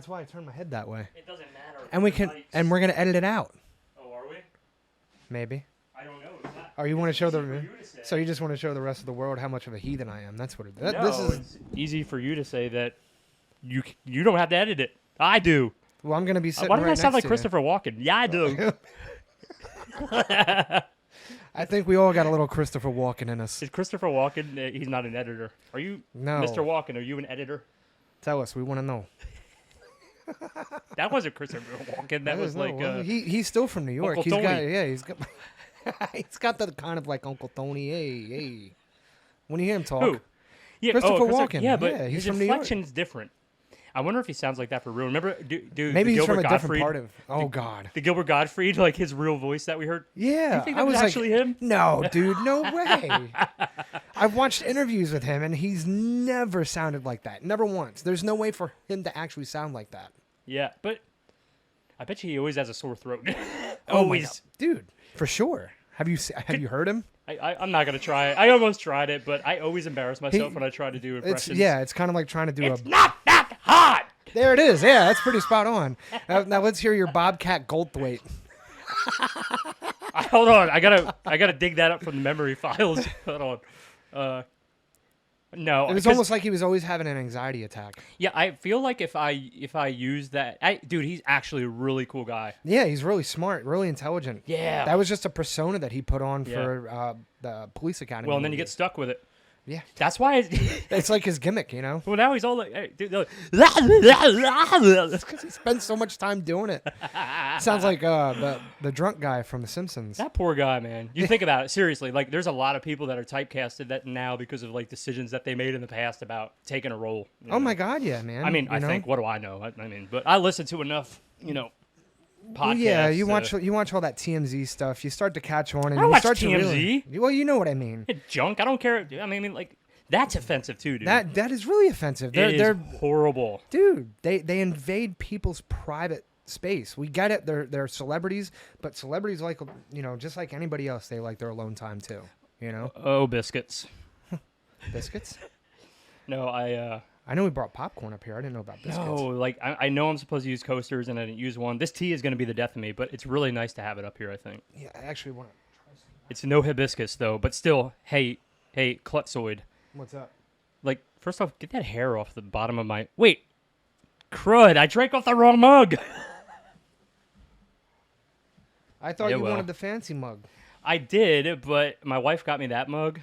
That's why I turned my head that way. It doesn't matter. And we're gonna edit it out. Oh, are we? Maybe. I don't know. It's not. Oh, you want to show So you just want to show the rest of the world how much of a heathen I am. That's what it is. No, This is. it's easy for you to say that you don't have to edit it. I do. Well, I'm gonna be sitting Why do right I sound next like to Christopher Walken? Yeah, I do. I think we all got a little Christopher Walken in us. Is Christopher Walken? He's not an editor. Are you, No. Mr. Walken? Are you an editor? Tell us. We want to know. That wasn't Christopher Walken. That was like he's still from New York. Uncle Tony. He's got he's got the kind of like Uncle Tony. Hey. When you hear him talk, who? Yeah, Christopher Walken. Yeah, but he's his from New York. inflection's different. I wonder if he sounds like that for real. Remember, Maybe he's Gilbert from a Gottfried, different part of. Oh God. the Gilbert Gottfried, like his real voice that we heard. Yeah, You think that was actually him? No, dude, no way. I've watched interviews with him, and he's never sounded like that. Never once. There's no way for him to actually sound like that. Yeah, but I bet you he always has a sore throat. Oh my always. God. Dude, for sure. Have you heard him? I'm not gonna try it. I almost tried it, but I always embarrass myself when I try to do impressions. It's kind of like trying to do It's not that hard. There it is. Yeah, that's pretty spot on. Now let's hear your Bobcat Goldthwait. Hold on, I gotta dig that up from the memory files. Hold on. No, It was almost like he was always having an anxiety attack. Yeah, I feel like if I use that, dude, he's actually a really cool guy. Yeah, he's really smart, really intelligent. Yeah, That was just a persona that he put on for the police academy. well, and then you movie. get stuck with it. Yeah, That's why. it's like his gimmick, you know. Well, now he's all like, hey, dude, they're That's because he spends so much time doing it. Sounds like the drunk guy from The Simpsons. that poor guy, man. You think about it seriously. Like, there's a lot of people that are typecasted that now because of like decisions that they made in the past about taking a role. You know? Oh my God, yeah, man. I mean, You know? think. What do I know? I mean, but I listen to enough, podcasts. Yeah, you watch all that TMZ stuff. You start to catch on, and I don't you watch start to TMZ. really. Well, you know what I mean. Junk. I don't care. I mean, like that's offensive too, dude. That is really offensive. They're horrible. dude. They invade people's private space. We get it. They're celebrities, but celebrities like just like anybody else, they like their alone time too. You know. Oh, biscuits. Biscuits. No, I know we brought popcorn up here. I didn't know about biscuits. No, like I know I'm supposed to use coasters and I didn't use one. This tea is going to be the death of me, but it's really nice to have it up here. I think. Yeah, I actually want to try some. It's no hibiscus though, but still, hey, Klutzoid. What's up? Like, first off, get that hair off the bottom of my. Wait, crud! I drank off the wrong mug. I thought Yeah, you well. wanted the fancy mug. I did, but my wife got me that mug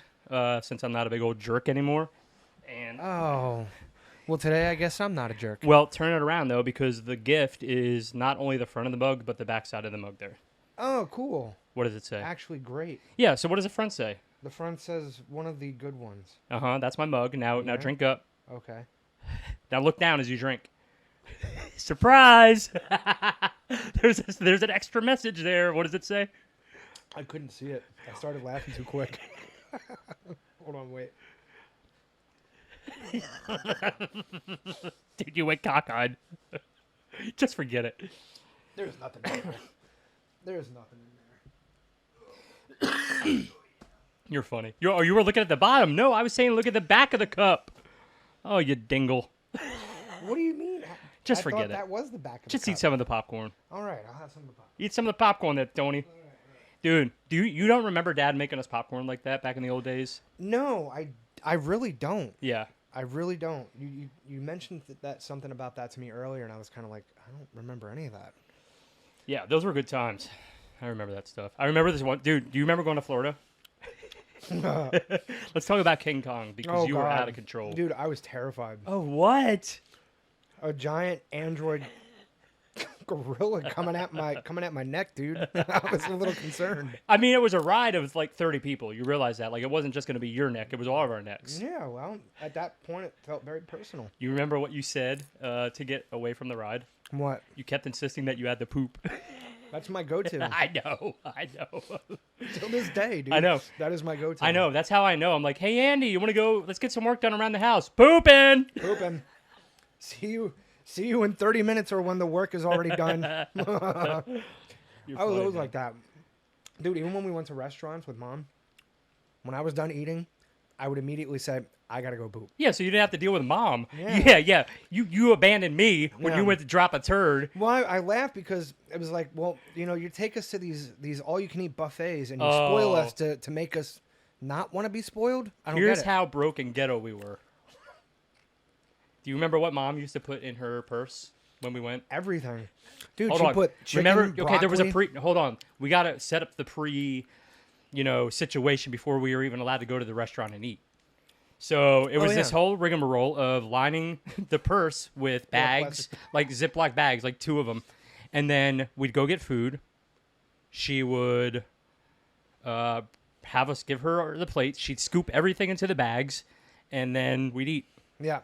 since I'm not a big old jerk anymore. And Oh. Well, today I guess I'm not a jerk. well, turn it around though, because the gift is not only the front of the mug, but the back side of the mug. There. Oh, cool. What does it say? Actually, great. Yeah. So what does the front say? The front says one of the good ones. That's my mug. Now Yeah. drink up. Okay. Now look down as you drink. Surprise! there's an extra message there. What does it say? I couldn't see it. I started laughing too quick. Hold on, wait. Dude, you went cockeyed. Just forget it. There's nothing in there. There's nothing in there. You're funny. You were looking at the bottom. No, I was saying look at the back of the cup. Oh, you dingle. What do you mean? Just I forget thought it. That was the back of Just the eat some of the popcorn. All right, I'll have some of the popcorn. Eat some of the popcorn there, Tony. Dude, you don't remember Dad making us popcorn like that back in the old days? No, I really don't. Yeah. I really don't. You mentioned that something about that to me earlier, and I was kind of like, I don't remember any of that. Yeah, those were good times. I remember that stuff. I remember this one. Dude, do you remember going to Florida? Let's talk about King Kong because you were out of control. Dude, I was terrified. Oh, what? A giant android gorilla coming at my neck, dude. I was a little concerned. I mean, it was a ride of like 30 people. You realize that? Like, it wasn't just going to be your neck. It was all of our necks. Yeah, well, at that point, it felt very personal. You remember what you said to get away from the ride? What? You kept insisting that you had to poop. That's my go-to. I know. Till this day, dude. I know. That is my go-to. I know. That's how I know. I'm like, hey, Andy, you want to go? Let's get some work done around the house. Pooping. Pooping. See you in 30 minutes or when the work is already done. I was always like that. Dude, even when we went to restaurants with Mom, when I was done eating, I would immediately say, I gotta go poop. Yeah, so you didn't have to deal with mom. Yeah. Yeah. You abandoned me when Yeah. you went to drop a turd. Well, I laugh because it was like, well, you take us to these all you can eat buffets and you spoil Oh. us to make us not want to be spoiled. I don't Here's get it. how broke and ghetto we were. Do you remember what mom used to put in her purse when we went? Everything, dude. Hold she on. put chicken, Remember? Okay, there was a broccoli. hold on. We got to set up the situation before we were even allowed to go to the restaurant and eat. So it was this yeah. whole rigmarole of lining the purse with bags, like Ziploc bags, like 2 of them. And then we'd go get food. She would have us give her the plates. She'd scoop everything into the bags, and then we'd eat. Yeah.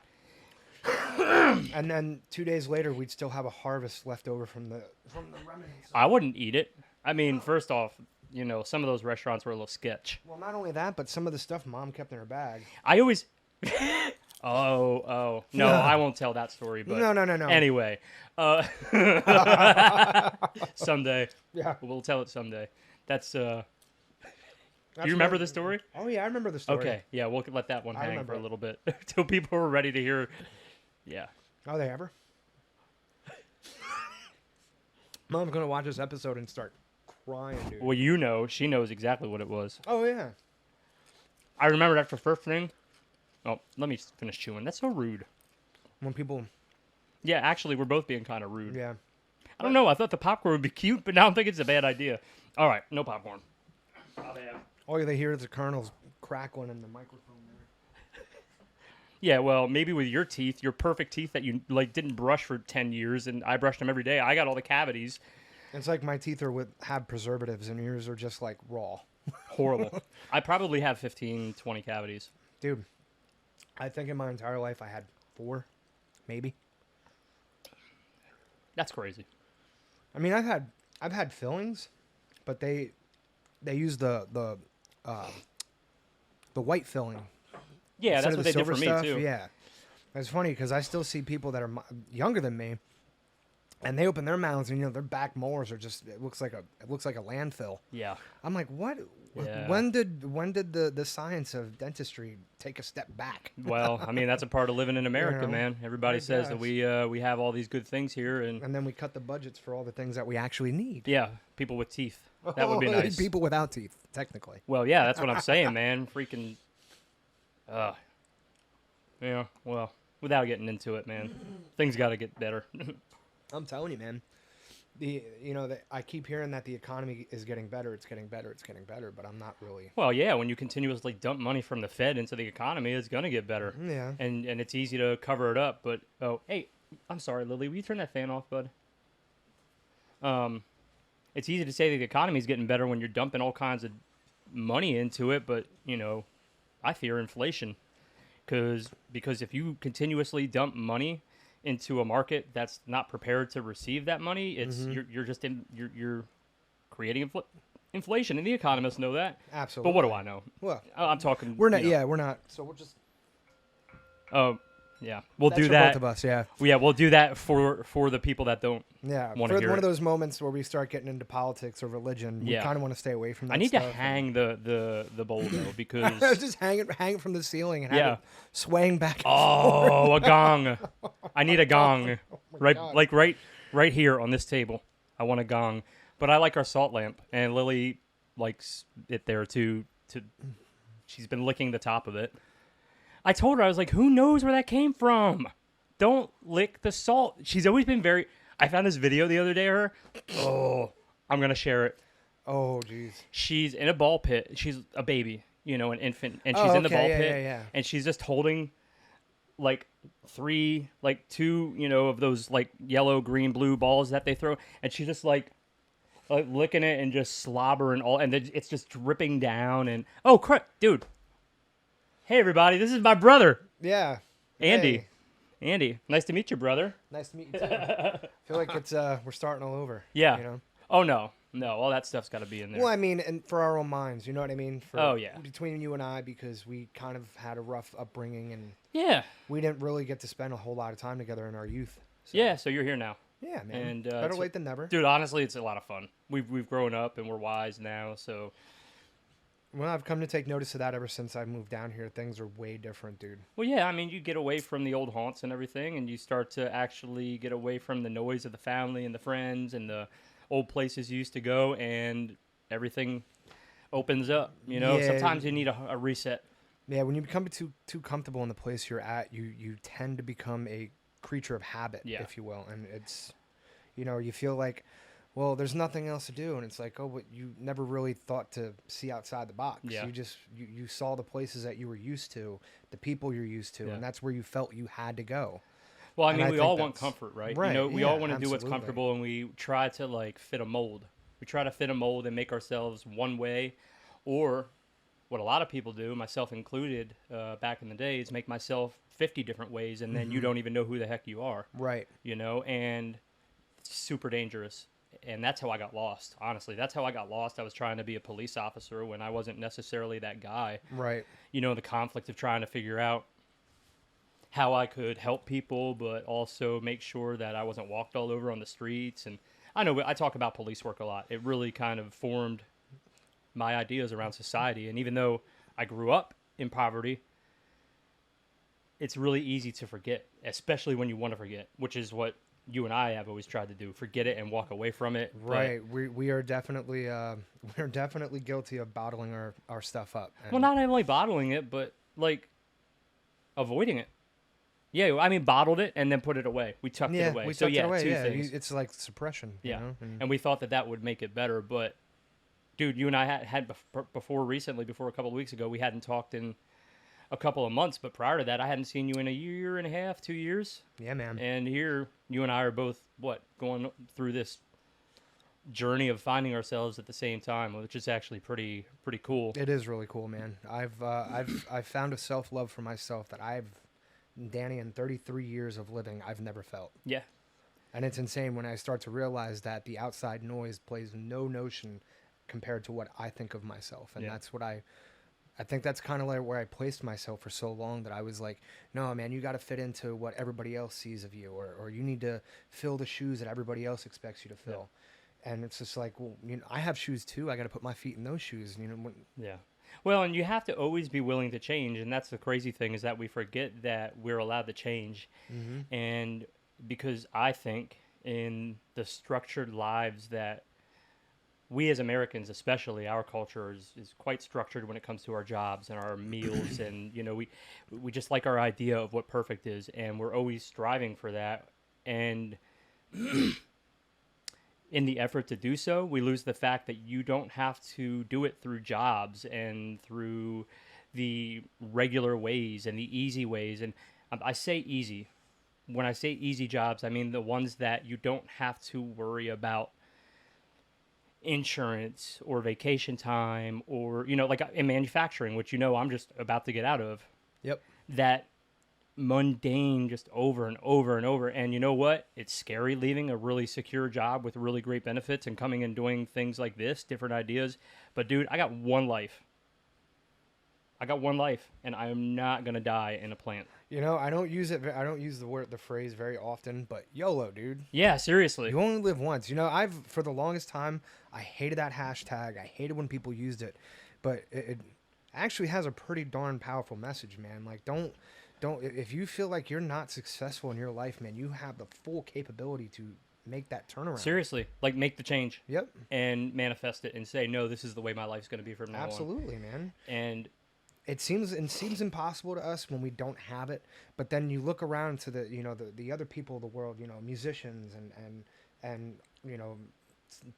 And then 2 days later, we'd still have a harvest left over from the remnants. I wouldn't eat it. I mean, first off, some of those restaurants were a little sketch. Well, not only that, but some of the stuff Mom kept in her bag. I always. Oh. No, I won't tell that story. But No. Anyway, someday. Yeah. We'll tell it someday. That's. Do That's you remember what- the story? Oh yeah, I remember the story. Okay. Yeah, we'll let that one I hang remember for a it. little bit until people are ready to hear. Yeah. Oh, they ever? Mom's gonna watch this episode and start crying, dude. Well, she knows exactly what it was. Oh yeah. I remember after first thing. Oh, let me finish chewing. That's so rude. When people, Yeah, actually, we're both being kind of rude. yeah. I don't know. I thought the popcorn would be cute, but now I think it's a bad idea. All right, no popcorn. All they hear is the kernels crackling in the microphone there. Yeah, well, maybe with your teeth, your perfect teeth that you didn't brush for 10 years, and I brushed them every day. I got all the cavities. It's like my teeth have preservatives and yours are just like raw. Horrible. I probably have 15, 20 cavities. Dude, I think in my entire life I had 4, maybe. That's crazy. I mean, I've had fillings, but they use the white filling. Yeah, instead that's of what the they did for silver me, stuff. too. Yeah, it's funny because I still see people that are younger than me, and they open their mouths and their back molars are just it looks like a landfill. Yeah. I'm like, what? Yeah. When did the science of dentistry take a step back? Well, I mean, that's a part of living in America, man. Everybody I says that guess. we have all these good things here, and And then we cut the budgets for all the things that we actually need. yeah, people with teeth. That would be nice. People without teeth, technically. Well, yeah, that's what I'm saying, man. Freaking. Yeah, well, without getting into it, man, things got to get better. I'm telling you, man. I keep hearing that the economy is getting better. It's getting better. It's getting better. But I'm not really. Well, yeah, when you continuously dump money from the Fed into the economy, it's gonna get better. Yeah. And it's easy to cover it up. But hey, I'm sorry, Lily. Will you turn that fan off, bud? It's easy to say that the economy is getting better when you're dumping all kinds of money into it. But I fear inflation, because if you continuously dump money into a market that's not prepared to receive that money, it's you're creating inflation, and the economists know that. Absolutely. But what do I know? Well, I'm talking. we're not. Yeah, we're not. So we'll just. Yeah, we'll That's do for that. both of us. Yeah. Yeah, we'll do that for the people that don't. Yeah. Wanna For hear one it. of those moments where we start getting into politics or religion, we Yeah. kind of want to stay away from that. I need stuff to hang the bowl though, because just hang it from the ceiling and Yeah. have it swaying back. oh, a gong. I need a gong. Right, God. like right here on this table. I want a gong, but I like our salt lamp, and Lily likes it there too. She's been licking the top of it. I told her, I was like, who knows where that came from? Don't lick the salt. She's always been very. I found this video the other day of her. Oh, I'm gonna share it. Oh, jeez. She's in a ball pit. She's a baby, an infant, and she's Oh, in the okay, ball yeah, pit, yeah, yeah. and she's just holding two, of those yellow, green, blue balls that they throw, and she's just like licking it and just slobbering all, and then it's just dripping down. And oh crap, dude! Hey everybody, this is my brother, Yeah. Andy. Hey, Andy, nice to meet you, brother. nice to meet you too. I feel like it's we're starting all over. Yeah. Oh no, all that stuff's got to be in there. Well, I mean, and for our own minds, you know what I mean? Oh, yeah. Between you and I, because we kind of had a rough upbringing and Yeah. we didn't really get to spend a whole lot of time together in our youth. So, Yeah. So you're here now. Yeah, man. And, better it's- late than never. Dude, honestly, it's a lot of fun. We've grown up and we're wise now, so Well, I've come to take notice of that ever since I moved down here. Things are way different, dude. Well, yeah, I mean, you get away from the old haunts and everything, and you start to actually get away from the noise of the family and the friends and the old places you used to go, and everything opens up. You know, Yeah, sometimes you need a reset. yeah. When you become too comfortable in the place you're at, you tend to become a creature of habit, Yeah. if you will, and it's, you feel like, well, there's nothing else to do, and it's like, oh, but you never really thought to see outside the box. Yeah. You saw the places that you were used to, the people you're used to, Yeah. and that's where you felt you had to go. Well, I And mean, I we think all want that's- comfort, right? right, You know, we yeah, all want to do what's absolutely. comfortable, and we try to like fit a mold. We try to fit a mold and make ourselves one way, or what a lot of people do, myself included, back in the day, is make myself 50 different ways, and then you don't even know who the heck you are. Right. You know, and it's super dangerous. And that's how I got lost. Honestly, that's how I got lost. I was trying to be a police officer when I wasn't necessarily that guy. Right. You know, the conflict of trying to figure out how I could help people, but also make sure that I wasn't walked all over on the streets. And I know I talk about police work a lot. It really kind of formed my ideas around society. And even though I grew up in poverty, it's really easy to forget, especially when you want to forget, which is what you and I have always tried to do: forget it and walk away from it. Right. We are definitely we're definitely guilty of bottling our stuff up. But, well, not only bottling it, but like avoiding it. Yeah, I mean, bottled it and then put it away. We tucked it away. We so tucked yeah, it away. two Yeah, things. it's like suppression. Yeah, You know? and we thought that would make it better. But dude, you and I had before recently, before a couple of weeks ago, we hadn't talked in a couple of months. But prior to that, I hadn't seen you in a year and a half, 2 years. Yeah, man. And here, you and I are both going through this journey of finding ourselves at the same time, which is actually pretty cool. It is really cool, man. I've found a self-love for myself that Danny, in 33 years of living, I've never felt. Yeah. And it's insane when I start to realize that the outside noise plays no notion compared to what I think of myself. And that's what I think that's kind of like where I placed myself for so long, that I was like, no, man, you got to fit into what everybody else sees of you, or you need to fill the shoes that everybody else expects you to fill. Yeah. And it's just like, well, I have shoes too. I got to put my feet in those shoes. Yeah. Well, and you have to always be willing to change, and that's the crazy thing, is that we forget that we're allowed to change. Mm-hmm. And because I think in the structured lives that we as Americans, especially, our culture is quite structured when it comes to our jobs and our meals, and we just like our idea of what perfect is, and we're always striving for that. And in the effort to do so, we lose the fact that you don't have to do it through jobs and through the regular ways and the easy ways. And I say easy. When I say easy jobs, I mean the ones that you don't have to worry about insurance or vacation time, or, like in manufacturing, which, I'm just about to get out of. Yep. That mundane, just over and over and over. And you know what? It's scary leaving a really secure job with really great benefits and coming and doing things like this, different ideas. But dude, I got one life. And I am not gonna die in a plant. I don't use the phrase very often, but YOLO, dude. Yeah, seriously. You only live once. For the longest time, I hated that hashtag. I hated when people used it, but it actually has a pretty darn powerful message, man. Like, don't, if you feel like you're not successful in your life, man, you have the full capability to make that turnaround. Seriously, like, make the change. Yep. And manifest it and say, no, this is the way my life's going to be from now on. Absolutely, man. And it seems impossible to us when we don't have it, but then you look around to the other people of the world, musicians and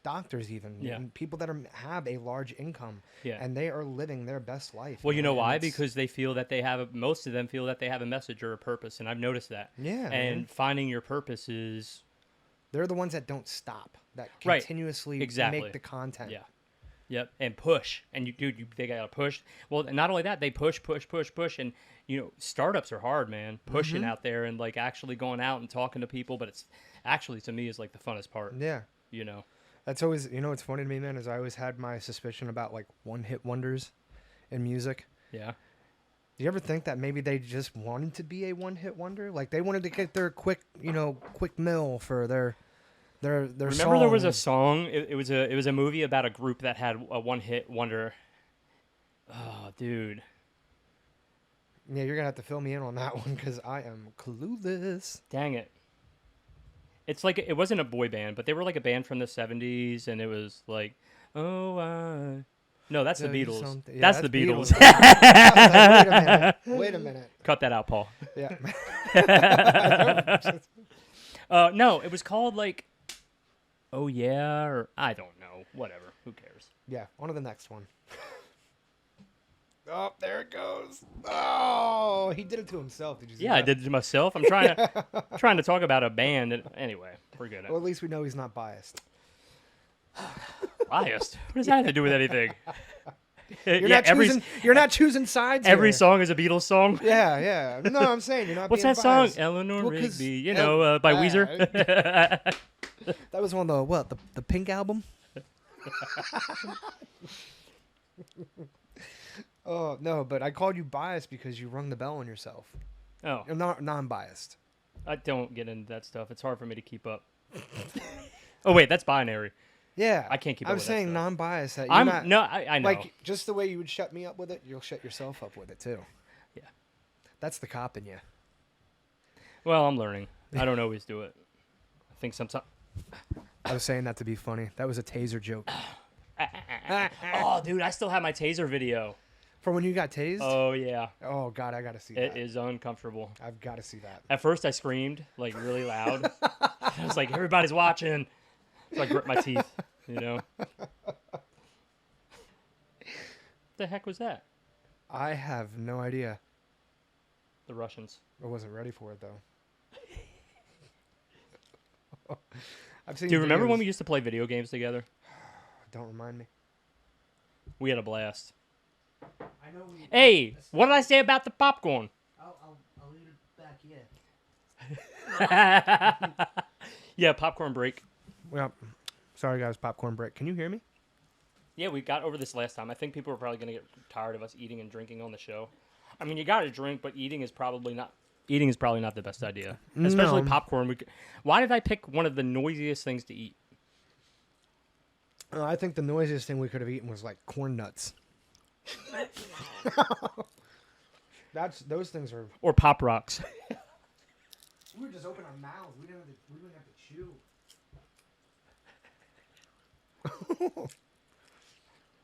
doctors, even, and people that have a large income, and they are living their best life. Well, you know why? Because they feel that most of them feel that they have a message or a purpose, and I've noticed that. Yeah. And man. finding your purpose is... They're the ones that don't stop, that continuously make the content. Yeah. Yep, and push. And they gotta push. Well, not only that, they push, and startups are hard, man. Pushing out there and like actually going out and talking to people, but it's actually, to me, is like the funnest part. Yeah. That's always, what's funny to me, man, is I always had my suspicion about like one-hit wonders in music. Yeah. Do you ever think that maybe they just wanted to be a one-hit wonder? Like they wanted to get their quick mill for their Remember song. there was a song, it was a movie about a group that had a one-hit wonder, Oh, dude. Yeah, you're gonna have to fill me in on that one because I am clueless. Dang it. It's like it wasn't a boy band, but they were like a band from the 70s, and it was like, oh, no, that's the Tell you Beatles. something. Yeah, That's the Beatles. I was like, wait a minute. Wait a minute. Cut that out, Paul. Yeah. No, it was called like, oh yeah, or I don't know. Whatever. Who cares? Yeah. On to the next one. Oh, there it goes. Oh, he did it to himself. Did you see Yeah, that? I did it to myself. I'm trying to talk about a band. And, anyway, forget it. Well, at least we know he's not biased. Biased. What does that have to do with anything? You're Yeah, not choosing. You're not choosing sides. every here. song is a Beatles song. Yeah, yeah. No, I'm saying you're not. What's being that song? biased. Eleanor Well, 'cause Rigby. You know, by Weezer. That was on the Pink album. Oh no, but I called you biased because you rung the bell on yourself. Oh, You're not non-biased. I don't get into that stuff. It's hard for me to keep up. Oh wait, that's binary. Yeah, I can't keep up I'm with that saying stuff. non-biased. That you're I'm not, no, I know. like just the way you would shut me up with it, you'll shut yourself up with it too. Yeah. That's the cop in you. Well, I'm learning. I don't always do it. I think sometimes. I was saying that to be funny. That was a taser joke. Oh, dude, I still have my taser video. For when you got tased? Oh yeah, Oh God, I gotta see it that. is uncomfortable. I've got to see that. At first, I screamed like really loud. I was like, "Everybody's watching." So I gripped my teeth. You know. The heck was that? I have no idea. The Russians. I wasn't ready for it though. I've seen. Do you remember when videos- we used to play video games together? Don't remind me. We had a blast. I know. Hey, what did I say about the popcorn? I'll eat it back. Yeah. Yeah, popcorn break. Well, sorry guys, popcorn break. Can you hear me? Yeah, we got over this last time. I think people are probably going to get tired of us eating and drinking on the show. I mean, you got to drink, but eating is probably not the best idea. Especially No. popcorn. Why did I pick one of the noisiest things to eat? I think the noisiest thing we could have eaten was like corn nuts. Those things are. Or Pop Rocks. We would just open our mouths. We didn't have to chew.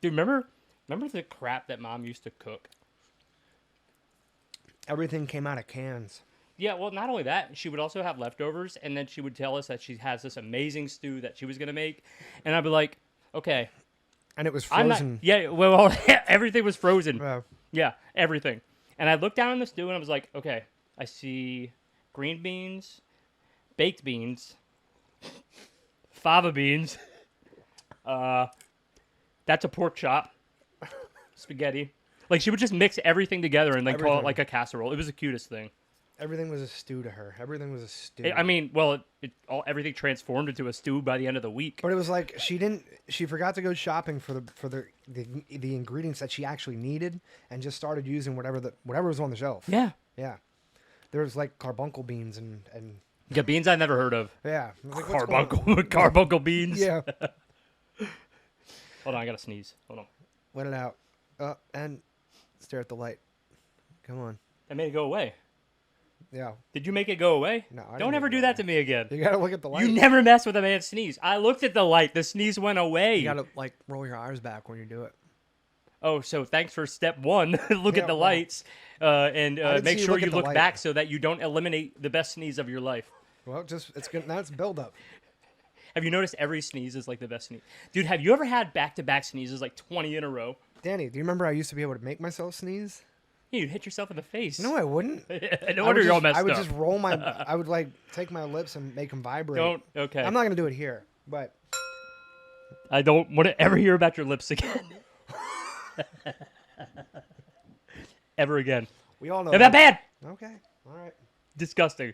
Dude, remember the crap that Mom used to cook? Everything came out of cans. Yeah, well, not only that, she would also have leftovers, and then she would tell us that she has this amazing stew that she was going to make, and I'd be like, okay. And it was I'm frozen. not, yeah, well, everything was frozen. Uh, Yeah, everything. And I looked down in the stew, and I was like, okay, I see green beans, baked beans, fava beans, that's a pork chop, spaghetti. Like, she would just mix everything together and then call it Everything. like a casserole. It was the cutest thing. everything was a stew to her. Everything was a stew. I mean, well, everything transformed into a stew by the end of the week. But it was like she forgot to go shopping for the ingredients that she actually needed and just started using whatever was on the shelf. Yeah. Yeah. There was like carbuncle beans and Yeah, beans I never heard of. yeah. I was like, what's going on? Carbuncle, carbuncle beans. Yeah. Hold on, I gotta sneeze. Hold on. Let it out. And stare at the light. Come on. I made it go away. Yeah. Did you make it go away? No, I didn't Don't make ever it do go that away. to me again. You gotta look at the light. You never mess with a man's sneeze. I looked at the light. The sneeze went away. You gotta like roll your eyes back when you do it. Oh, so thanks for step one. Look Yeah, at the well, lights, and I didn't make see you sure look you at the look light. back so that you don't eliminate the best sneeze of your life. Well, it's good. Now it's build up. Have you noticed every sneeze is like the best sneeze? Dude, have you ever had back-to-back sneezes like 20 in a row? Danny, do you remember I used to be able to make myself sneeze? Yeah, you'd hit yourself in the face. No, I wouldn't. No wonder you're all messed I would up. just roll my. I would like take my lips and make them vibrate. Okay. I'm not gonna do it here, but I don't want to ever hear about your lips again. Ever again. we all know. They're that bad. Okay, all right. Disgusting.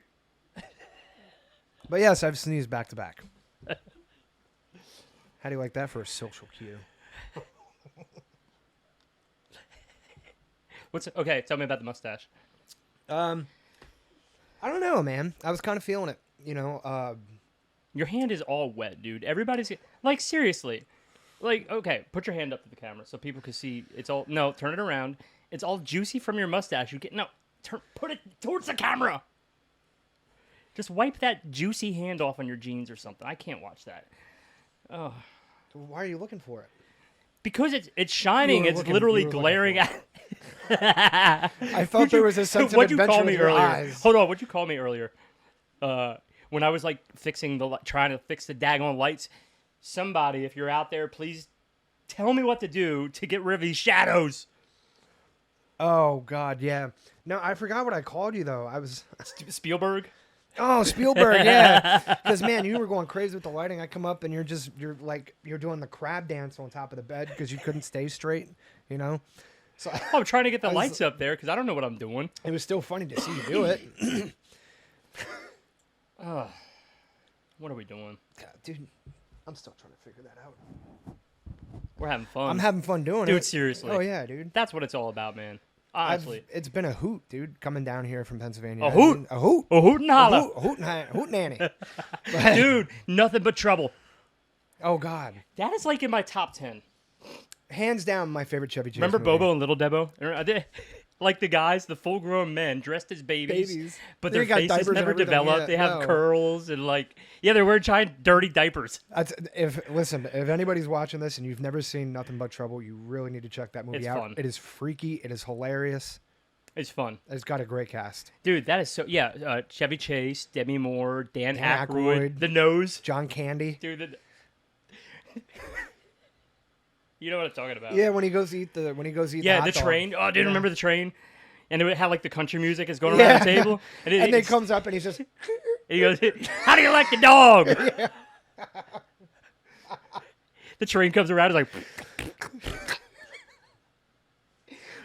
But yes, I've sneezed back to back. How do you like that for a social cue? Okay? Tell me about the mustache. I don't know, man. I was kind of feeling it. You know, Your hand is all wet, dude. Everybody's like, seriously. like, okay, put your hand up to the camera so people can see. It's all no, turn it around. It's all juicy from your mustache. You get no, put it towards the camera. Just wipe that juicy hand off on your jeans or something. I can't watch that. Oh, Why are you looking for it? because it's shining. It's literally glaring at. I felt there was a sense of What'd you adventure call me with your earlier? eyes. Hold on, what'd you call me earlier? When I was like trying to fix the daggone lights. Somebody, if you're out there, please tell me what to do to get rid of these shadows. Oh God, yeah. No, I forgot what I called you though. I was Spielberg. Oh, Spielberg, yeah. Because man, you were going crazy with the lighting. I come up and you're doing the crab dance on top of the bed because you couldn't stay straight. You know. So I'm trying to get the lights up there because I don't know what I'm doing. it was still funny to see you do it. What are we doing? God, dude, I'm still trying to figure that out. We're having fun. I'm having fun doing it. Dude, seriously. Oh yeah, dude. That's what it's all about, man. Honestly. It's been a hoot, dude, coming down here from Pennsylvania. A hoot? A hoot? A hoot and holla. A hoot nanny. Dude, nothing but trouble. Oh God. That is like in my top 10. Hands down, my favorite Chevy Chase Remember movie. Bobo and Little Debo? Like the guys, the full-grown men dressed as babies. But They their got faces diapers and never everything, developed. yeah, They have no. curls and like, yeah, they're wearing giant dirty diapers. If anybody's watching this and you've never seen Nothing But Trouble, you really need to check that movie It's out. fun. It is freaky. It is hilarious. It's fun. It's got a great cast. Dude, that is so, yeah, Chevy Chase, Demi Moore, Dan Dan Aykroyd, Aykroyd. the nose. John Candy. Dude, you know what I'm talking about. Yeah, when he goes eat the Yeah, hot the dog. train. Oh, I didn't Yeah. remember the train. And it had like the country music is going Yeah. around the table. And, And then it's- comes up and he's just he goes, "How do you like the dog?" The train comes around. It's like,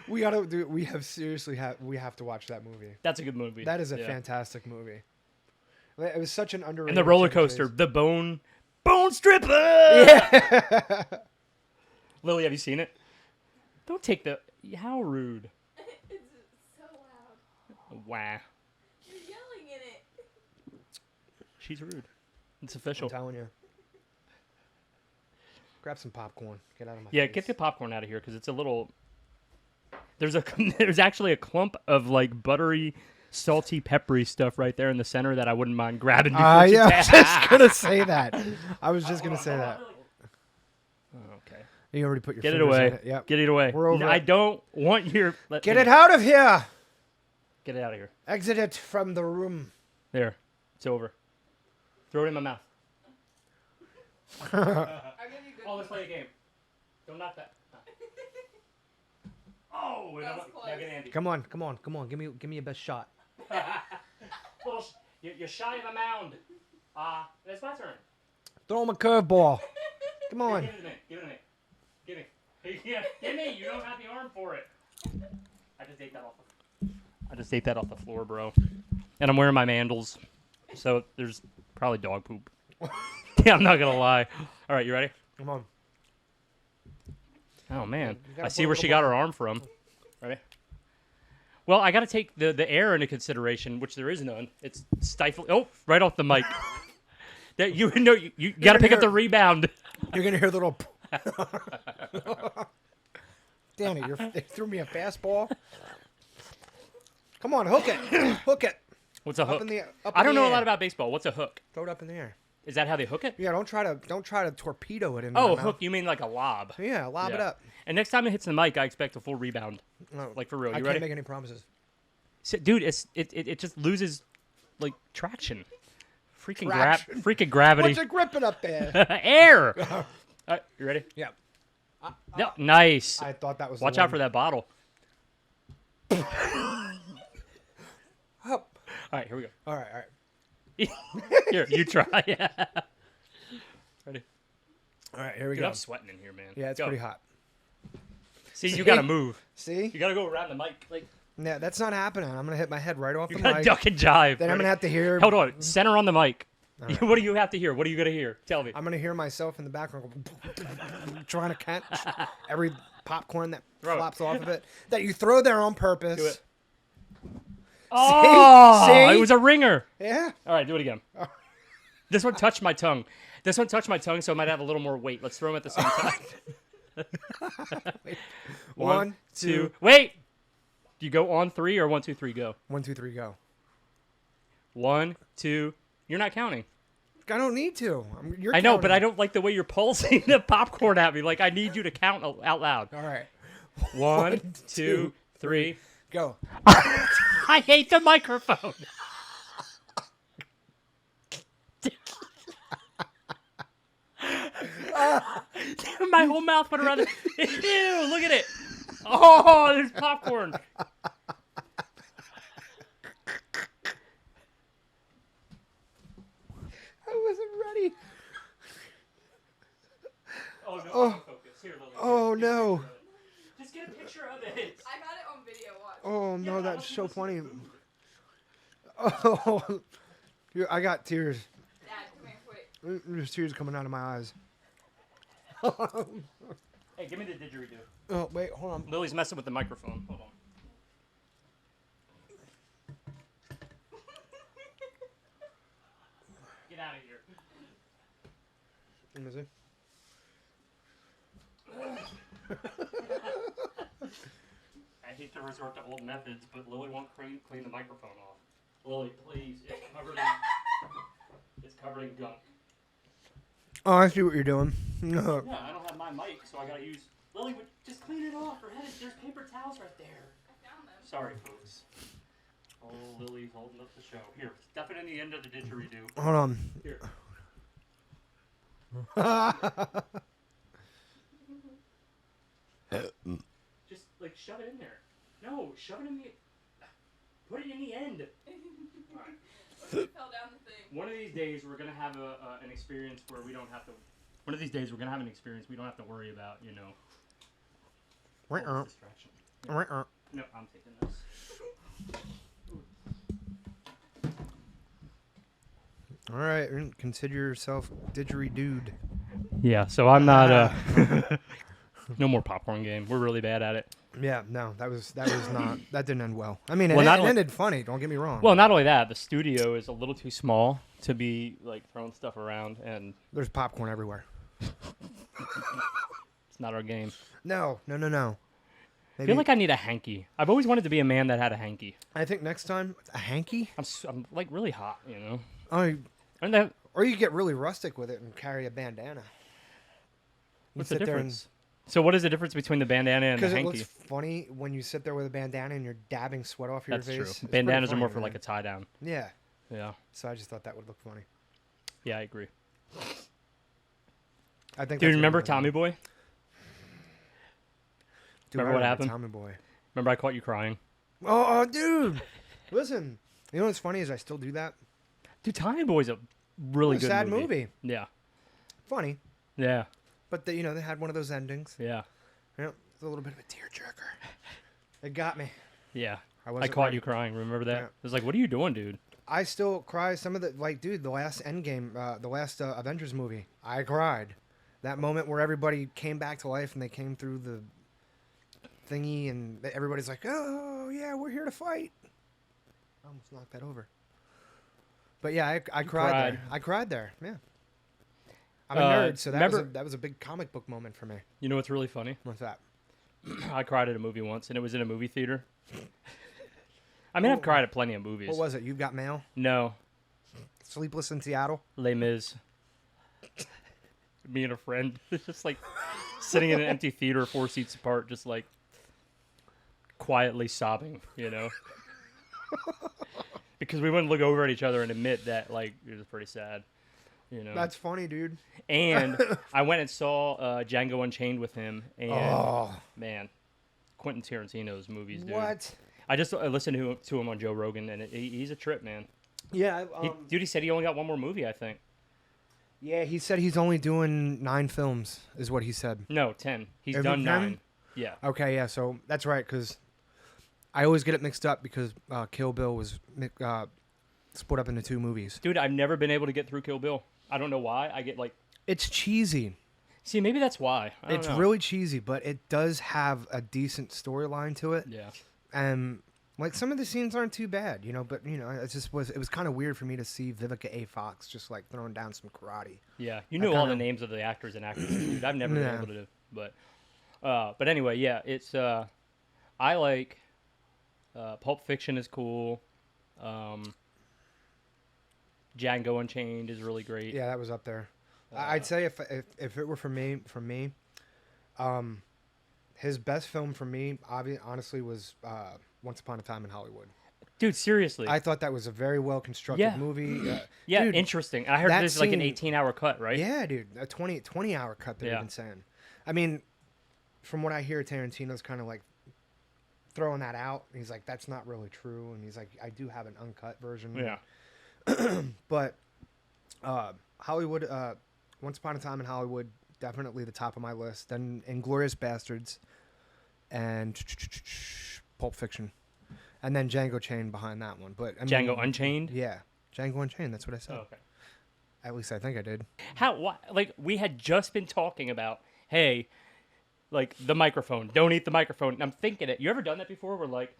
we gotta do. We have to watch that movie. that's a good movie. That is a Yeah. fantastic movie. It was such an underrated. And the roller Chevy coaster, Chase. the bone stripper. Yeah. Lily, have you seen it? Don't take the. How rude. It's so loud. Wow. You're yelling in it. She's rude. It's I'm official. telling you. Grab some popcorn. Get out of my Yeah, face. get the popcorn out of here because it's a little. There's actually a clump of like buttery, salty, peppery stuff right there in the center that I wouldn't mind grabbing. Before you Yeah, I was pass. just gonna say that. I was just gonna say that. Oh, okay. You already put your Get it fingers away. in it. Yep. Get it away. We're over I it. don't want your. Get it out of here. Get it out of here. Exit it from the room. There. It's over. Throw it in my mouth. I'll give you good. Oh, let's play a game. Don't knock that. Oh, wait, That I'm was not- close. now get Andy. Come on. Give me your best shot. Little you're shy of a mound. It's my turn. Throw him a curveball. Come on. Give it to me. Give it to me. Give me. Yeah, give me. You don't have the arm for it. I just ate that off the floor, bro. And I'm wearing my mandals, so there's probably dog poop. Yeah, I'm not gonna lie. All right, you ready? Come on. Oh man, gotta I see put a where she little got her arm from. Ready? Well, I got to take the air into consideration, which there is none. It's stifling. Oh, right off the mic. That you know you got to pick up the rebound. You're gonna hear the little. Danny, you threw me a fastball. Come on, hook it. Hook it. What's a Up hook? in the. Up I in don't the know a air. lot about baseball. What's a hook? Throw it up in the air. Is that how they hook it? Yeah, don't try to torpedo it in. Oh, the mouth. hook. You mean like a lob? Yeah, lob it Yeah. up. And next time it hits the mic, I expect a full rebound. No, Like for real. I You can't ready? make any promises. Dude, it just loses like traction. Freaking Traction? freaking gravity. What's it gripping up there? Air. You ready? Yeah. Yeah. Nice. I thought that was. Watch out for that bottle. Oh. All right, here we go. All right. Here, you try. Yeah. Ready? All right, here we Dude, go. I'm sweating in here, man. Yeah, it's Go. pretty hot. See, you gotta move. See? You gotta go around the mic. Like Yeah, that's not happening. I'm gonna hit my head right off you the gotta mic. duck and jive. Then I'm Ready? gonna have to hear. Hold on. Center on the mic. What do you have to hear? What are you gonna hear? Tell me. I'm gonna hear myself in the background trying to catch every popcorn that Throw it. flops off of it that you throw there on purpose. Do it. Oh, See? it was a ringer. Yeah. All right, do it again. This one touched my tongue. This one touched my tongue, so it might have a little more weight. Let's throw them at the same time. One, two. Wait! Do you go on 3 or 1, 2, 3, go? 1, 2, 3, go. 1, 2. You're not counting. I don't need to. You're I know, but counting. I don't like the way you're pulsing the popcorn at me. Like, I need you to count out loud. All right. 1, 2, 3. Go. I hate the microphone. My whole mouth went around it. Ew, look at it. Oh, there's popcorn. I wasn't ready. Oh, no, Oh. focus. Here, Lily. Oh, no. Just get a picture of it. I got it on video. Watch. Oh, no, Yeah, that's so let's see funny. the food. Oh, I got tears. Dad, come here, quick. There's tears coming out of my eyes. Hey, give me the didgeridoo. Oh, wait, hold on. Lily's messing with the microphone. Hold on. Get out of here. Let me see. I hate to resort to old methods, but Lily won't clean the microphone off. Lily, please. It's covered in gunk. Oh, I see what you're doing. Yeah, I don't have my mic, so I gotta use. Lily, just clean it off. There's paper towels right there. I found them. Sorry, folks. Oh, Lily's holding up the show. Here, stuff it in the end of the didgeridoo. Hold on. Here. Just like shove it in there. No, shove it in the. Put it in the end. Alright. When it fell down the thing. One of these days we're gonna have an experience where we don't have to. One of these days we're gonna have an experience we don't have to worry about. You know. All this distraction. No, I'm taking this. All right, consider yourself didgeridooed. Yeah, so I'm not. No more popcorn game. We're really bad at it. Yeah, no, that was not. That didn't end well. I mean, Well, it not only- ended funny. Don't get me wrong. Well, not only that, the studio is a little too small to be like throwing stuff around, and There's popcorn everywhere. it's not our game. No. I Maybe, feel like I need a hanky. I've always wanted to be a man that had a hanky. I think next time a hanky. I'm like really hot, you know. Oh, And that, or you get really rustic with it and carry a bandana. You what's the sit there difference? So what is the difference between the bandana and the Because it hanky? looks funny when you sit there with a bandana and you're dabbing sweat off your That's face. true. It's pretty Bandanas are funny, more for man. like a tie down. Yeah. Yeah. So I just thought that would look funny. Yeah, I agree. I think. Dude, that's remember what Tommy Boy? Dude, remember I what happened? Tommy Boy. Remember I caught you crying? Oh, dude. Listen. You know what's funny is I still do that. Dude, Tommy Boy's a really It's a good sad movie. Yeah. Funny. Yeah. But they had one of those endings. Yeah. It's a little bit of a tearjerker. It got me. Yeah. I wasn't caught ready. you crying. Remember that? Yeah. It was like, what are you doing, dude? I still cry. Some of the the last Endgame, the last Avengers movie. I cried. That moment where everybody came back to life and they came through the thingy and everybody's like, "Oh yeah, we're here to fight." I almost knocked that over. But yeah, I cried cried. there. I cried there. Yeah. I'm a Uh, nerd, so remember- that was a big comic book moment for me. You know what's really funny? What's that? I cried at a movie once, and it was in a movie theater. I mean, I've cried at plenty of movies. What was it? You've Got Mail? No, Sleepless in Seattle? Les Mis. Me and a friend, just like sitting in an empty theater, 4 seats apart, just like quietly sobbing, you know, because we wouldn't look over at each other and admit that like it was pretty sad, you know. That's funny, dude. And I went and saw Django Unchained with him, and man, Quentin Tarantino's movies, dude. What? I just listened to him on Joe Rogan, and he's a trip, man. Yeah, He said he only got one more movie, I think. yeah. He said he's only doing 9 films, is what he said. No, 10. He's Is it done 10? 9. Yeah. Okay, yeah. So that's right, because I always get it mixed up because Kill Bill was split up into 2 movies. Dude, I've never been able to get through Kill Bill. I don't know why. I get like... It's cheesy. See, maybe that's why. I don't It's know. really cheesy, but it does have a decent storyline to it. Yeah. And Like some of the scenes aren't too bad, but it was kind of weird for me to see Vivica A. Fox just like throwing down some karate. Yeah, you I know all the kinda- names of the actors and actresses, dude. I've never been Yeah. able to do, but anyway, yeah, it's I like Pulp Fiction is cool. Django Unchained is really great. Yeah, that was up there. I'd say if it were for me, his best film for me, honestly, was Once Upon a Time in Hollywood. Dude, seriously. I thought that was a very well constructed Yeah. movie. Yeah, dude, interesting. I heard that this is like an scene- 18-hour cut, right? Yeah, dude, a 20-hour cut they've Yeah. been saying. I mean, from what I hear, Tarantino's kind of like throwing that out. He's like, that's not really true, and he's like, I do have an uncut version. Yeah. But Hollywood, Once Upon a Time in Hollywood, definitely the top of my list. Then Inglourious Bastards and Pulp Fiction. And then Django Chain behind that one. But I mean, Django Unchained? Yeah. Django Unchained, that's what I said. Oh, okay. At least I think I did. Like, we had just been talking about, hey, like, the microphone. Don't eat the microphone. And I'm thinking it. You ever done that before where, like,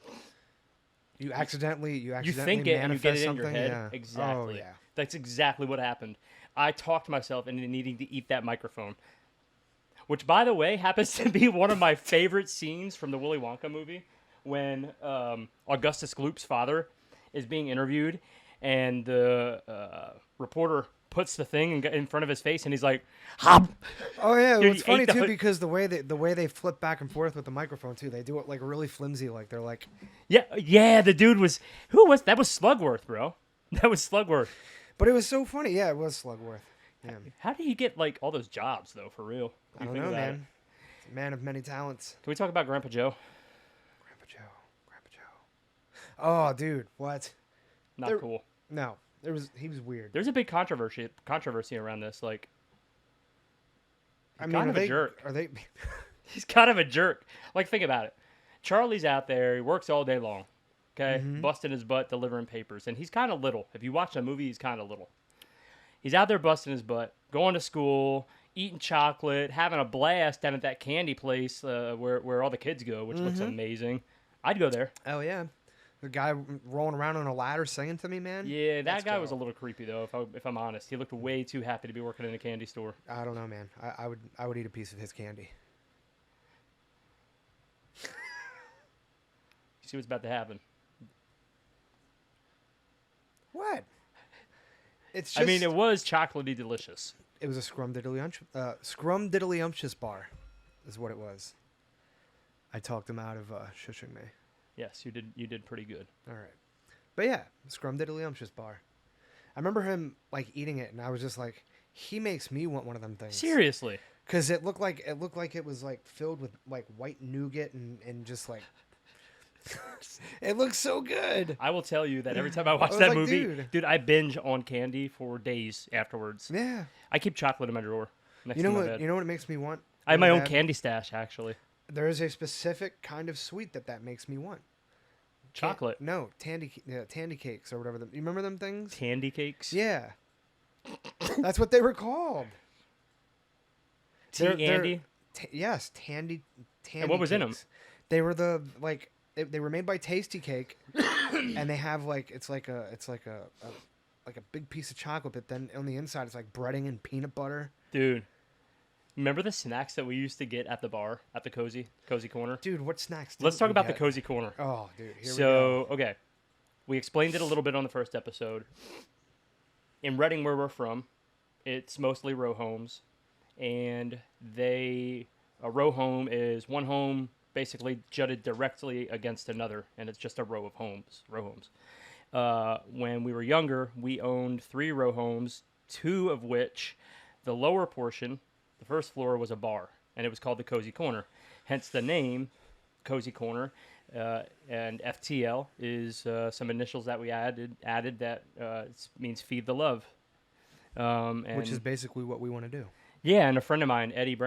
You accidentally you think it and you get manifest it in your something? head? Yeah. Exactly. Oh, yeah. That's exactly what happened. I talked myself into needing to eat that microphone. Which, by the way, happens to be one of my favorite scenes from the Willy Wonka movie when Augustus Gloop's father is being interviewed and the reporter puts the thing in front of his face and he's like, "Hop!" Oh yeah, Dude, it's he funny ate the too hood- because the way they flip back and forth with the microphone too, they do it like really flimsy, like they're like. Yeah, the dude was... That was Slugworth, bro. That was Slugworth. But it was so funny. Yeah, it was Slugworth. Yeah. How do you get, like, all those jobs, though, for real? I You don't think know, about man. it. It's a man of many talents. Can we talk about Grandpa Joe? Grandpa Joe. Oh, dude, what? Not There- cool. No, he was weird. There's a big controversy around this. Like, I he's mean, kind of a jerk. Are they? He's kind of a jerk. Like, think about it. Charlie's out there. He works all day long. Okay? Mm-hmm. Busting his butt, delivering papers. And he's kind of little. If you watch the movie, he's kind of little. He's out there busting his butt, going to school, eating chocolate, having a blast down at that candy place where all the kids go, which looks amazing. I'd go there. Oh yeah, the guy rolling around on a ladder singing to me, man. Yeah, that Let's guy go. was a little creepy, though, if I'm honest. He looked way too happy to be working in a candy store. I don't know, man. I would eat a piece of his candy. You see what's about to happen. What? It's just. I mean, it was chocolatey delicious. It was a scrumdiddlyumptious bar, is what it was. I talked him out of shushing me. Yes, you did pretty good. All right, but yeah, scrumdiddlyumptious bar. I remember him like eating it, and I was just like, he makes me want one of them things. Seriously. Because it looked like it was like filled with like white nougat and just like. It looks so good. I will tell you that every time I watch was that like, movie, dude. I binge on candy for days afterwards. Yeah. I keep chocolate in my drawer next You know to my what? bed. You know what it makes me want? I have my really own bad? candy stash, actually. There is a specific kind of sweet that makes me want. Chocolate. No, tandy cakes or whatever. You remember them things? Candy cakes. Yeah. That's what they were called. They're- Andy. Yes, tandy. And what was in 'em? They were they were made by Tasty Cake, and they have like it's like a big piece of chocolate, but then on the inside it's like breading and peanut butter. Dude. Remember the snacks that we used to get at the bar, at the Cozy Corner? Dude, what snacks? Let's didn't talk we about the get? Cozy Corner. Oh, dude. Here we go. So, okay. We explained it a little bit on the first episode. In Reading, where we're from, it's mostly row homes. And a row home is one home basically jutted directly against another, and it's just a row homes. When we were younger, we owned 3 row homes, 2 of which, the lower portion, the first floor, was a bar, and it was called the Cozy Corner. Hence the name, Cozy Corner. And FTL is some initials that we added that means feed the love. Which is basically what we want to do. Yeah, and a friend of mine, Eddie,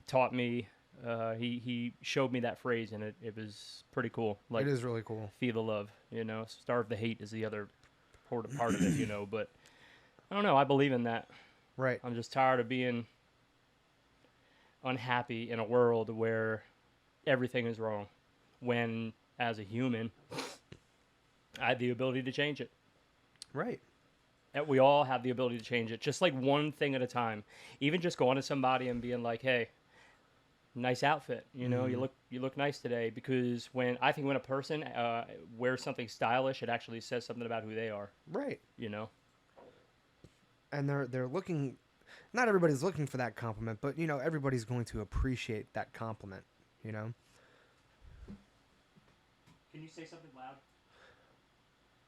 taught me. He showed me that phrase, and it was pretty cool. Like, It is really cool. feed the love, starve the hate is the other part of it, but I don't know. I believe in that. Right. I'm just tired of being unhappy in a world where everything is wrong. When as a human, I have the ability to change it. Right. That we all have the ability to change it, just like one thing at a time. Even just going to somebody and being like, "Hey, nice outfit. You know, you look nice today." Because when a person wears something stylish, it actually says something about who they are. Right. You know. And they're looking. Not everybody's looking for that compliment, but you know, everybody's going to appreciate that compliment. You know. Can you say something loud?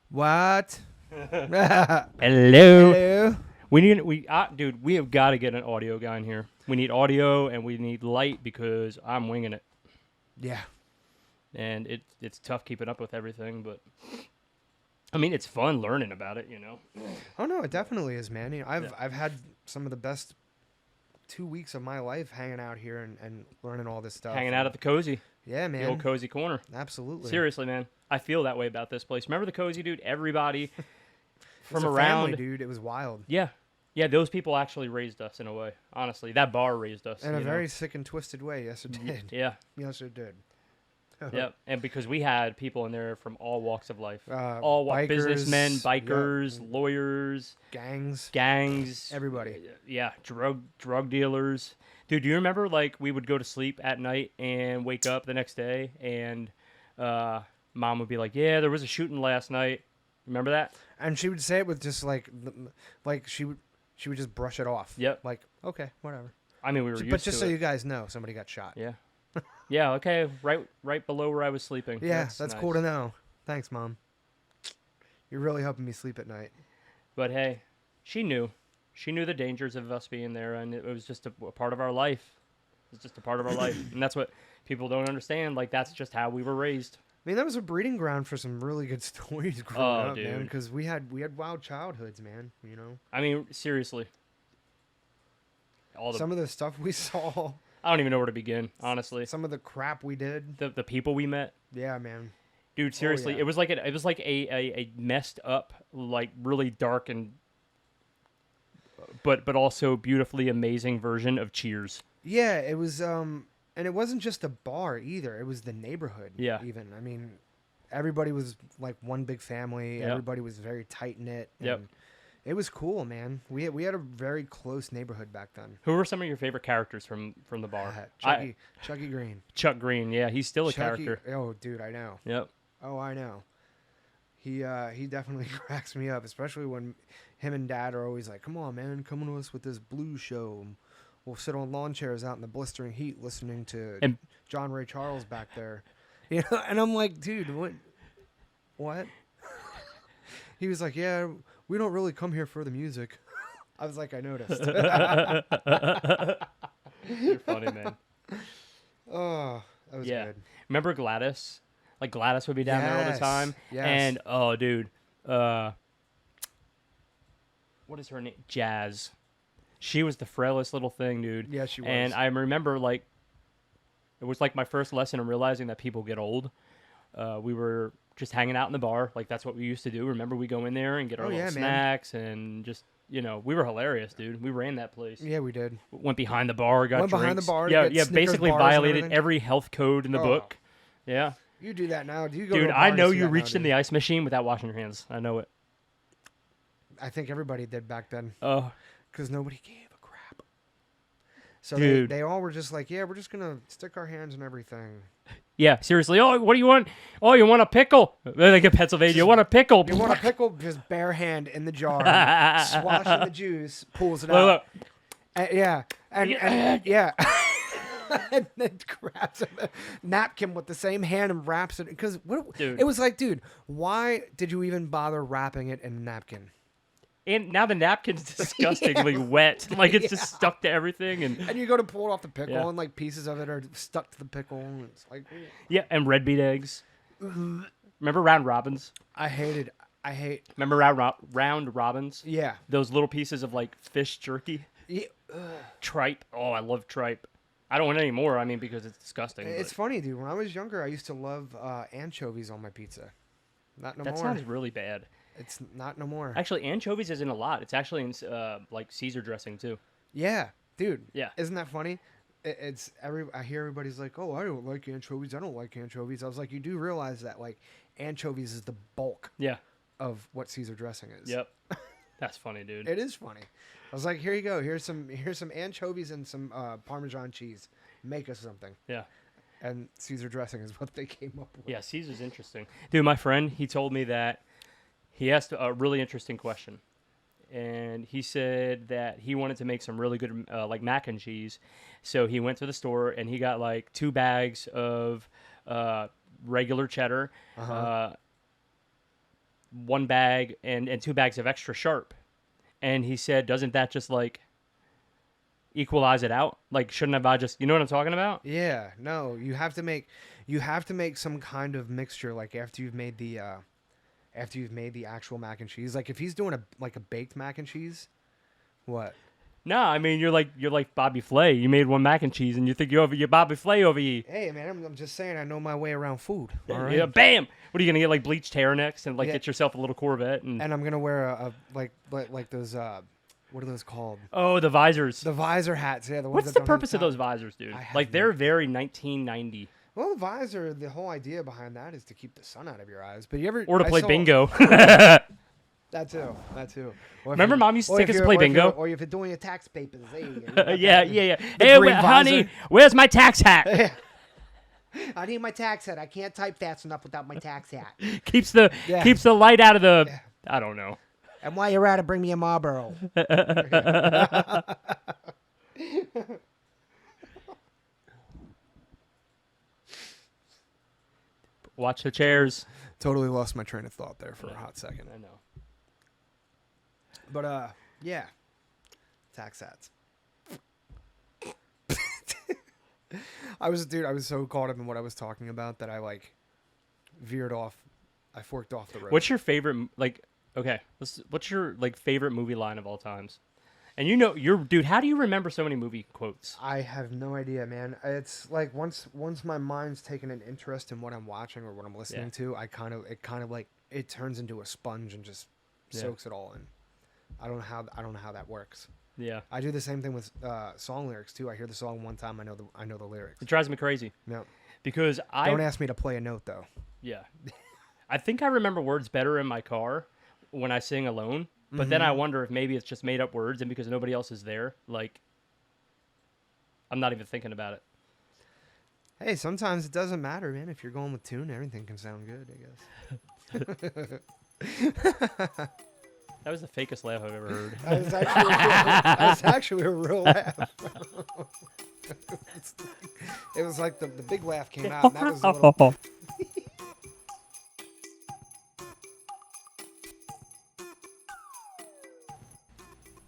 What? Hello. Hello. Dude, we have got to get an audio guy in here. We need audio and we need light because I'm winging it, Yeah. and it's tough keeping up with everything. But I mean, it's fun learning about it, you know. Oh no, it definitely is, man. You know, I've had some of the best 2 weeks of my life hanging out here and learning all this stuff. Hanging out at the cozy, Yeah, the old man. cozy corner. Absolutely. Seriously, man, I feel that way about this place. Remember the cozy, dude? Everybody It's from a around, family, dude. It was wild. yeah. Those people actually raised us in a way. Honestly, that bar raised us In a you know? very sick and twisted way. Yes, it did. Yeah. Yes, it did. Yep, and because we had people in there from all walks of life, Bikers, businessmen, yep, bikers, lawyers, gangs, gangs, everybody. yeah, drug dealers. Dude, do you remember like we would go to sleep at night and wake up the next day and mom would be like, "Yeah, there was a shooting last night." Remember that? And she would say it with just like she would just brush it off. Yep. Like, okay, whatever. I mean, we were used But to just so it. you guys know, somebody got shot. Yeah. Yeah. Okay. Right below where I was sleeping. Yeah, that's cool to nice. know. Thanks, Mom. You're really helping me sleep at night. But hey, she knew. She knew the dangers of us being there, and it was just a part of our life. It's just a part of our life, and that's what people don't understand. Like that's just how we were raised. I mean, that was a breeding ground for some really good stories growing Oh, up, man. dude. Because we had wild childhoods, man. You know, I mean, seriously. some of the stuff we saw, I don't even know where to begin, honestly. some of the crap we did. The people we met, Yeah, man. dude. Seriously, yeah. it was like a messed up, like really dark and but also beautifully amazing version of Cheers. Yeah, it was. And it wasn't just a bar either. It was the neighborhood. Yeah. Even I mean, everybody was like one big family. Yep. Everybody was very tight knit. Yep. It was cool, man. We had a very close neighborhood back then. Who were some of your favorite characters from the bar? Chucky Green. Chuck Green. Yeah, he's still a character. Oh, dude, I know. Yep. Oh, I know. He definitely cracks me up, especially when him and Dad are always like, "Come on, man, come to us with this blues show. We'll sit on lawn chairs out in the blistering heat, listening to And- John Ray Charles back there." You know, and I'm like, "Dude, what?" He was like, "Yeah, we don't really come here for the music." I was like, "I noticed." You're funny, man. Oh, that was Yeah. good. Remember Gladys? Like Gladys would be down there all the Yes, time. yes. And oh, dude, what is her name? Jazz. She was the frailest little thing, dude. Yeah, she was. And I remember like it was like my first lesson in realizing that people get old. We were just hanging out in the bar, like that's what we used to do. Remember, we go in there and get our Oh, little yeah, man. snacks and just. You know, we were hilarious, dude. We ran that place. Yeah, we did. Went behind the bar, got Went behind drinks. the bar to Yeah, get yeah. Snickers Basically bars and violated everything. every health code in the Oh. book. Yeah, You do that now. Do you go dude. to a bar I and know see you that reached in nowadays? the ice machine without washing your hands. I know it. I think everybody did back then Oh, because nobody gave a crap. So Dude. they all were just like, yeah, we're just gonna stick our hands in everything. yeah. Seriously. Oh, what do you want? Oh, you want a pickle? Like in Pennsylvania, you want a pickle? You want a pickle? Just bare hand in the jar, swash in the juice, pulls it Look, out. look. Yeah, and yeah. And then grabs a napkin with the same hand and wraps it because Dude. it was like, dude, why did you even bother wrapping it in a napkin? And now the napkin's disgustingly wet. Like it's just stuck to everything. And And you go to pull it off the pickle, Yeah. and like pieces of it are stuck to the pickle. And it's like, yeah, and red beet eggs. Remember round robins? I hate. Remember round robins? Yeah. Those little pieces of like fish jerky. Yeah. Tripe. Oh, I love tripe. I don't want any more. I mean, because it's disgusting. It's but funny, dude. When I was younger, I used to love anchovies on my pizza. Not no that more. sounds really bad. It's not no more. Actually, anchovies is in a lot. It's actually in like Caesar dressing too. Yeah, dude. Yeah. Isn't that funny? I hear everybody's like, oh, I don't like anchovies. I don't like anchovies. I was like, you do realize that like anchovies is the bulk Yeah. of what Caesar dressing is. Yep. That's funny, dude. It is funny. I was like, here you go. Here's some anchovies and some Parmesan cheese. Make us something. Yeah. And Caesar dressing is what they came up with. Yeah, Caesar's interesting. Dude, my friend, he told me that he asked a really interesting question. And he said that he wanted to make some really good like mac and cheese. So he went to the store and he got like 2 bags of regular cheddar, 1 bag and 2 bags of extra sharp. And he said, doesn't that just like equalize it out? Like, shouldn't have I just, you know what I'm talking about? Yeah, no, you have to make some kind of mixture like after you've made the actual mac and cheese. Like if he's doing a baked mac and cheese, what? No, I mean you're like Bobby Flay. You made 1 mac and cheese and you think you're Bobby Flay over here. Hey man, I'm just saying I know my way around food. All right. Yeah, bam. What are you gonna get, like bleached hair next and like Yeah. get yourself a little Corvette and And I'm gonna wear a like those what are those called? oh, the visors. The visor hats. Yeah, the ones What's that the don't have purpose of top. those visors, dude? I have Like no- they're very 1990. Well, the visor, the whole idea behind that is to keep the sun out of your eyes. But you ever Or to I play saw- bingo. That too. Or if Remember you- Mom used to or take if us to you're- play or if you're- bingo? Or if you're doing your tax papers. Hey, you Yeah. got Hey, green honey, visor. where's my tax hat? that- I need my tax hat. I can't type fast enough without my tax hat. keeps the Yeah. keeps the light out of the. I don't know. And while you're at it, bring me a Marlboro. Watch the chairs. Totally lost my train of thought there for a hot second. I know. But yeah, tax hats. I was so caught up in what I was talking about that I like veered off. I forked off the road. What's your favorite like? Okay, what's your like favorite movie line of all times? And you know, dude. How do you remember so many movie quotes? I have no idea, man. It's like once my mind's taken an interest in what I'm watching or what I'm listening to, it kind of like it turns into a sponge and just soaks it all in. I don't know how that works. Yeah, I do the same thing with song lyrics too. I hear the song one time, I know the lyrics. it drives me crazy No, because don't ask me to play a note though. Yeah, I think I remember words better in my car when I sing alone. But then I wonder if maybe it's just made up words and because nobody else is there, like I'm not even thinking about it. Hey, sometimes it doesn't matter, man. If you're going with tune, everything can sound good, I guess. That was the fakest laugh I've ever heard. That was actually a real laugh. It was like the big laugh came out, and that was a little...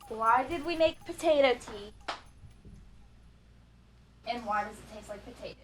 Why did we make potato tea? And why does it taste like potatoes?